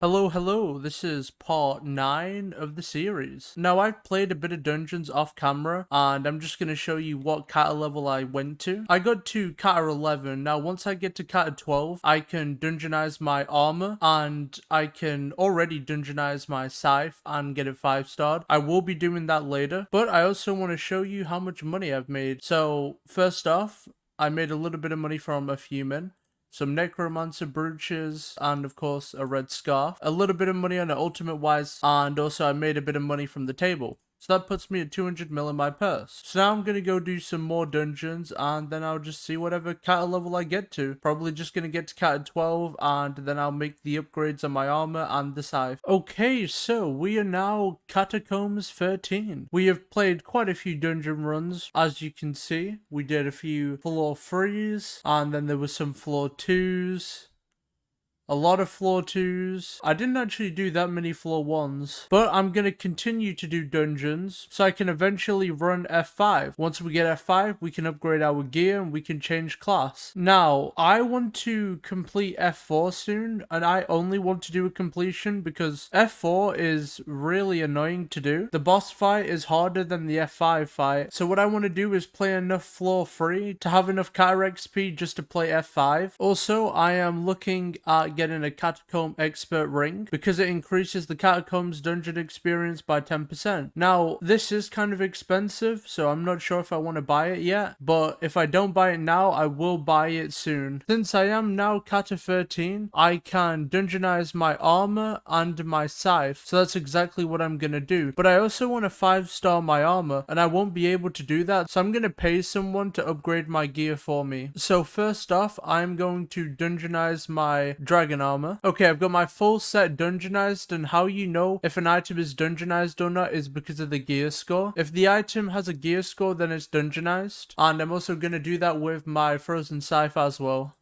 Hello, this is part 9 of the series. Now, I've played a bit of dungeons off camera, and I'm just going to show you what Cata level I went to. I got to Cata 11. Now, once I get to Cata 12, I can dungeonize my armor, and I can already dungeonize my scythe and get it 5-starred. I will be doing that later, but I also want to show you how much money I've made. So, first off, I made a little bit of money from a human, some necromancer brooches, and of course a red scarf. A little bit of money on the ultimate wise, and also I made a bit of money from the table. So that puts me at 200 mil in my purse. So now I'm going to go do some more dungeons, and then I'll just see whatever Cata level I get to. Probably just going to get to Cata 12, and then I'll make the upgrades on my armor and the scythe. Okay, so we are now Catacombs 13. We have played quite a few dungeon runs, as you can see. We did a few floor 3s, and then there was some floor 2s. A lot of floor 2s. I didn't actually do that many floor 1s, but I'm going to continue to do dungeons so I can eventually run F5. Once we get F5, we can upgrade our gear and we can change class. Now, I want to complete F4 soon, and I only want to do a completion because F4 is really annoying to do. The boss fight is harder than the F5 fight, so what I want to do is play enough floor 3 to have enough Cata XP just to play F5. Also, I am looking at getting a Catacomb Expert ring because it increases the Catacombs dungeon experience by 10%. Now, this is kind of expensive, so I'm not sure if I want to buy it yet, but if I don't buy it now, I will buy it soon. Since I am now Cata 13, I can dungeonize my armor and my scythe, so that's exactly what I'm gonna do. But I also want to 5-star my armor, and I won't be able to do that, so I'm gonna pay someone to upgrade my gear for me. So first off, I'm going to dungeonize my dragon armor. Okay, I've got my full set dungeonized, and how you know if an item is dungeonized or not is because of the gear score. If the item has a gear score, then it's dungeonized, and I'm also going to do that with my frozen scythe as well.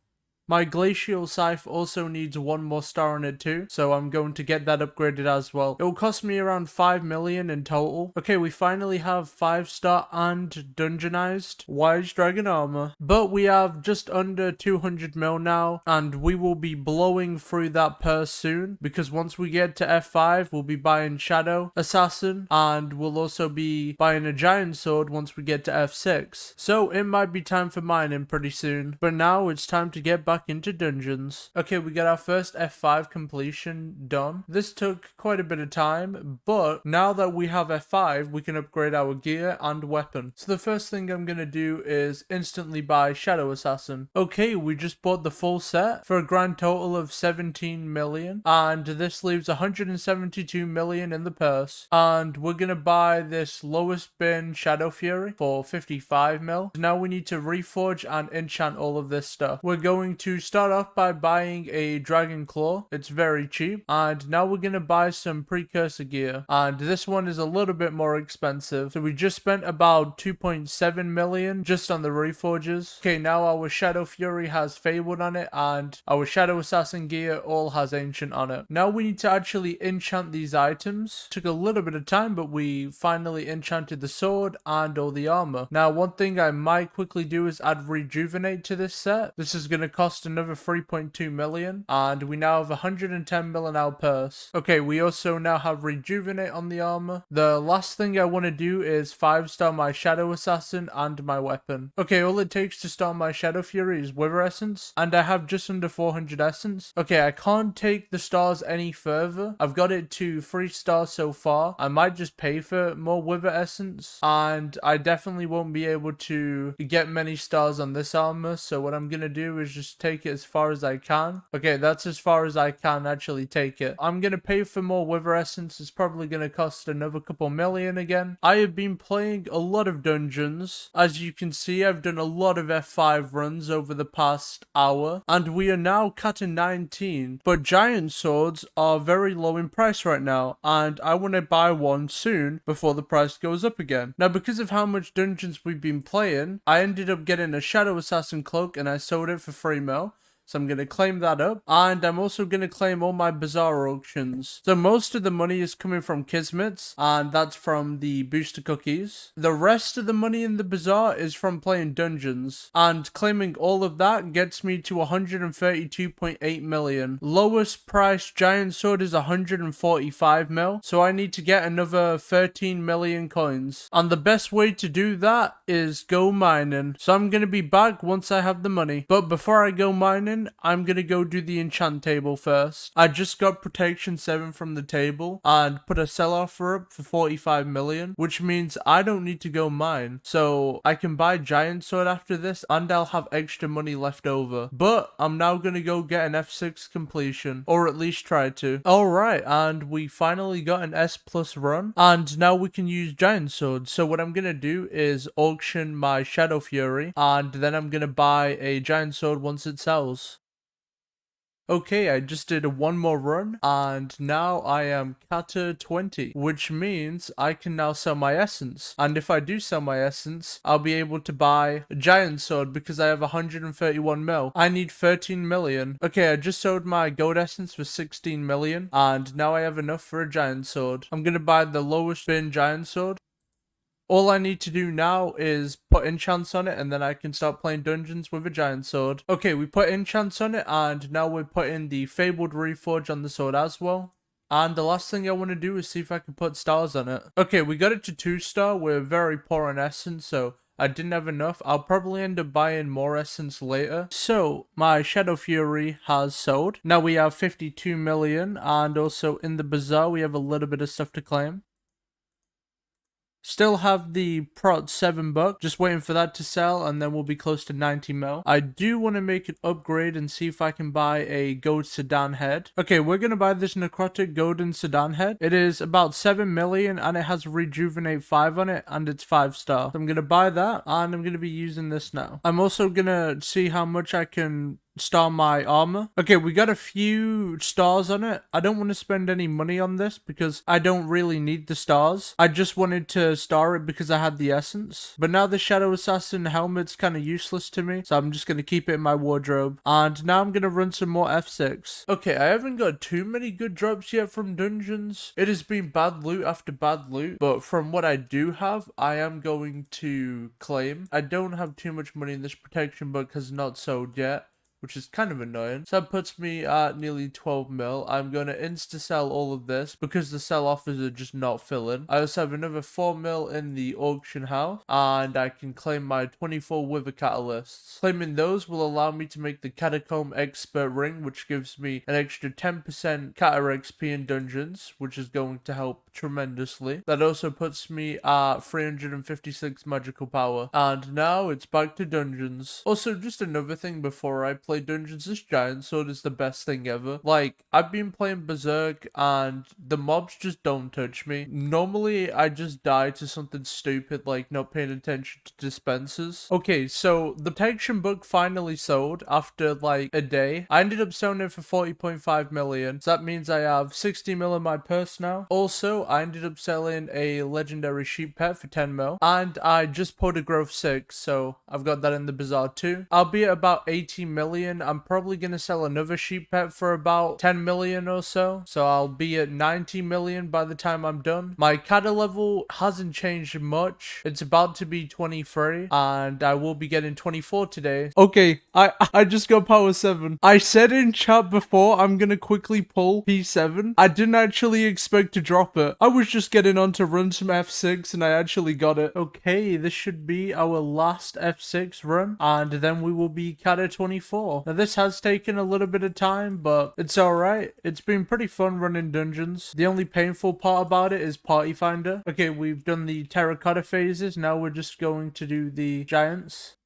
My glacial scythe also needs 1 more star on it too, so I'm going to get that upgraded as well. It will cost me around 5 million in total. Okay, we finally have 5-star and dungeonized wise dragon armor, but we have just under 200 mil now, and we will be blowing through that purse soon, because once we get to F5, we'll be buying Shadow Assassin, and we'll also be buying a giant sword once we get to F6. So it might be time for mining pretty soon, but now it's time to get back into dungeons. Okay, we got our first F5 completion done. This took quite a bit of time, but now that we have F5, we can upgrade our gear and weapon. So the first thing I'm gonna do is instantly buy Shadow Assassin. Okay, we just bought the full set for a grand total of 17 million, and this leaves 172 million in the purse. And we're gonna buy this lowest bin Shadow Fury for 55 mil. Now we need to reforge and enchant all of this stuff. We're going to start off by buying a dragon claw. It's very cheap, and now we're gonna buy some precursor gear, and this one is a little bit more expensive, so we just spent about 2.7 million just on the reforges. Okay, now our Shadow Fury has Fabled on it, and our Shadow Assassin gear all has Ancient on it. Now we need to actually enchant these items. Took a little bit of time, but we finally enchanted the sword and all the armor. Now one thing I might quickly do is add Rejuvenate to this set. This is gonna cost another 3.2 million, and we now have 110 million in our purse. Okay, we also now have Rejuvenate on the armor. The last thing I want to do is 5-star my Shadow Assassin and my weapon. Okay, all it takes to start my Shadow Fury is Wither Essence, and I have just under 400 Essence. Okay, I can't take the stars any further. I've got it to 3 stars so far. I might just pay for more Wither Essence, and I definitely won't be able to get many stars on this armor, so what I'm gonna do is just take it as far as I can. Okay, that's as far as I can actually take it. I'm gonna pay for more Wither Essence. It's probably gonna cost another couple million again. I have been playing a lot of dungeons. As you can see, I've done a lot of F5 runs over the past hour, and we are now Cata 19, but giant swords are very low in price right now, and I want to buy one soon before the price goes up again. Now, because of how much dungeons we've been playing, I ended up getting a Shadow Assassin cloak, and I sold it for 3 mil. So I'm going to claim that up. And I'm also going to claim all my bazaar auctions. So most of the money is coming from Kismets, and that's from the booster cookies. The rest of the money in the bazaar is from playing dungeons. And claiming all of that gets me to 132.8 million. Lowest price giant sword is 145 mil. So I need to get another 13 million coins. And the best way to do that is go mining. So I'm going to be back once I have the money. But before I go mining, I'm going to go do the enchant table first. I just got protection 7 from the table and put a sell offer up for 45 million, which means I don't need to go mine. So I can buy giant sword after this and I'll have extra money left over. But I'm now going to go get an F6 completion, or at least try to. Alright, and we finally got an S plus run, and now we can use giant sword. So what I'm going to do is auction my Shadow Fury, and then I'm going to buy a giant sword once it sells. Okay, I just did one more run, and now I am Cata 20, which means I can now sell my essence. And if I do sell my essence, I'll be able to buy a giant sword because I have 131 mil. I need 13 million. Okay, I just sold my gold essence for 16 million, and now I have enough for a giant sword. I'm gonna buy the lowest bin giant sword. All I need to do now is put enchants on it, and then I can start playing dungeons with a giant sword. Okay, we put enchants on it, and now we're putting the Fabled Reforge on the sword as well. And the last thing I want to do is see if I can put stars on it. Okay, we got it to 2-star. We're very poor on essence, so I didn't have enough. I'll probably end up buying more essence later. So, my Shadow Fury has sold. Now we have 52 million, and also in the bazaar we have a little bit of stuff to claim. Still have the Prot 7 buck, just waiting for that to sell, and then we'll be close to 90 mil. I do want to make an upgrade and see if I can buy a gold sedan head. Okay, we're going to buy this necrotic golden sedan head. It is about 7 million, and it has rejuvenate 5 on it, and it's 5-star. So I'm going to buy that, and I'm going to be using this now. I'm also going to see how much I can star my armor. Okay, we got a few stars on it. I don't want to spend any money on this because I don't really need the stars. I just wanted to star it because I had the essence. But now the Shadow Assassin helmet's kind of useless to me, so I'm just going to keep it in my wardrobe. And now I'm going to run some more F6. Okay, I haven't got too many good drops yet from dungeons. It has been bad loot after bad loot, but from what I do have, I am going to claim. I don't have too much money in this protection book because it's not sold yet, which is kind of annoying. So that puts me at nearly 12 mil. I'm going to insta-sell all of this because the sell offers are just not filling. I also have another 4 mil in the auction house, and I can claim my 24 Wither Catalysts. Claiming those will allow me to make the Catacomb Expert Ring, which gives me an extra 10% Cata XP in dungeons, which is going to help tremendously. That also puts me at 356 magical power. And now it's back to dungeons. Also, just another thing before I play dungeons, this giant sword is the best thing ever. Like, I've been playing Berserk and the mobs just don't touch me. Normally, I just die to something stupid like not paying attention to dispensers. Okay, so the protection book finally sold after like a day. I ended up selling it for 40.5 million. So that means I have 60 mil in my purse now. Also, I ended up selling a legendary sheep pet for 10 mil. And I just pulled a growth 6, so I've got that in the bazaar too. I'll be at about 80 million. I'm probably going to sell another sheep pet for about 10 million or so. So I'll be at 90 million by the time I'm done. My Cata level hasn't changed much. It's about to be 23 and I will be getting 24 today. Okay, I just got power 7. I said in chat before I'm going to quickly pull P7. I didn't actually expect to drop it. I was just getting on to run some F6 and I actually got it. Okay, this should be our last F6 run and then we will be Cata 24. Now this has taken a little bit of time, but it's alright. It's been pretty fun running dungeons. The only painful part about it is Party Finder. Okay, we've done the terracotta phases. Now we're just going to do the giants.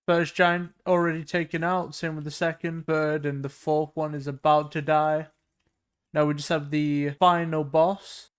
First giant already taken out. Same with the second, third, and the fourth one is about to die. Now we just have the final boss.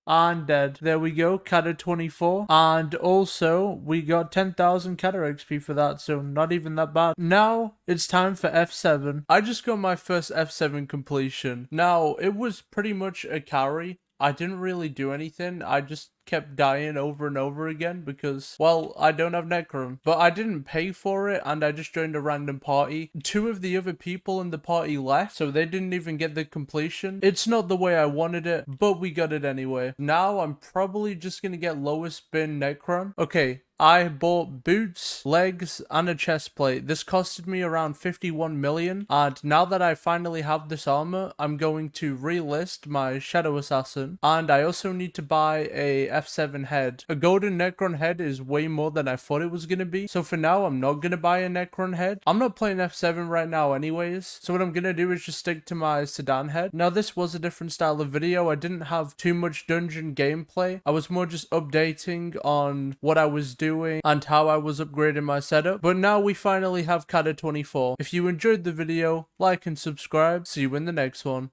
And dead. There we go, Cata 24. And also, we got 10,000 Cata XP for that, so not even that bad. Now, it's time for F7. I just got my first F7 completion. Now, it was pretty much a carry. I didn't really do anything. I just kept dying over and over again because, well, I don't have Necron. But I didn't pay for it, and I just joined a random party. 2 of the other people in the party left, so they didn't even get the completion. It's not the way I wanted it, but we got it anyway. Now I'm probably just gonna get lowest bin Necron. Okay, I bought boots, legs, and a chest plate. This costed me around 51 million, and now that I finally have this armor, I'm going to relist my Shadow Assassin, and I also need to buy a F7 head. A golden Necron head is way more than I thought it was gonna be, so for now, I'm not gonna buy a Necron head. I'm not playing F7 right now anyways, so what I'm gonna do is just stick to my Sedan head. Now, this was a different style of video. I didn't have too much dungeon gameplay. I was more just updating on what I was doing and how I was upgrading my setup. But now we finally have Cata 24. If you enjoyed the video, like and subscribe. See you in the next one.